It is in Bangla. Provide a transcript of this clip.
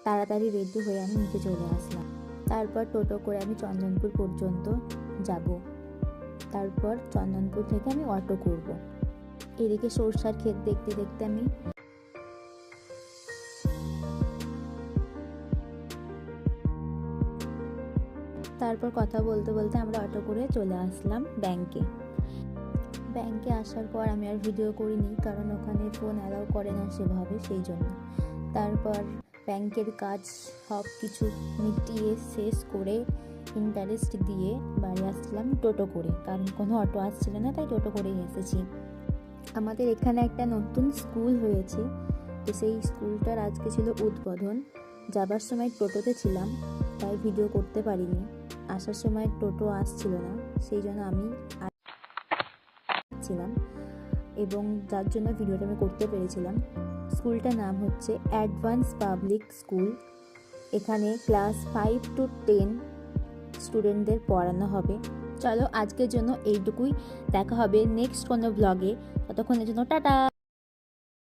তাড়াতাড়ি রেডি হয়ে আমি নিচে চলে আসলাম। তারপর টোটো করে আমি চন্দনপুর পর্যন্ত যাব। তারপর চন্দনপুর থেকে আমি অটো করব। এদিকে সরষার ক্ষেত দেখতে দেখতে আমি তারপর কথা বলতে বলতে আমরা অটো করে চলে আসলাম ব্যাংকে। ব্যাংকে আসার পর আমি আর ভিডিও করিনি, কারণ ওখানে ফোন অ্যালাউ করে না সেভাবে, সেই জন্য। তারপর ব্যাংকের কাজ সব কিছু মিটিয়ে শেষ করে ইন্টারেস্ট দিয়ে বাড়ি আসছিলাম টোটো করে, কারণ কোনো অটো আসছিল না, তাই টোটো করেই এসেছি। আমাদের এখানে একটা নতুন স্কুল হয়েছে, তো সেই স্কুলটার আজকে ছিল উদ্বোধন। যাবার সময় টোটোতে ছিলাম, তাই ভিডিও করতে পারিনি। আসার সময় টোটো আসছিল না, সেই জন্য আমি ছিলাম এবং যার জন্য ভিডিওটা আমি করতে পেরেছিলাম। স্কুলটার নাম হচ্ছে অ্যাডভান্স পাবলিক স্কুল। এখানে ক্লাস 5 to 10 স্টুডেন্টদের পড়ানো হবে। চলো আজকের জন্য এইটুকুই, দেখা হবে নেক্সট কোনো ব্লগে। ততক্ষণের জন্য টাটা।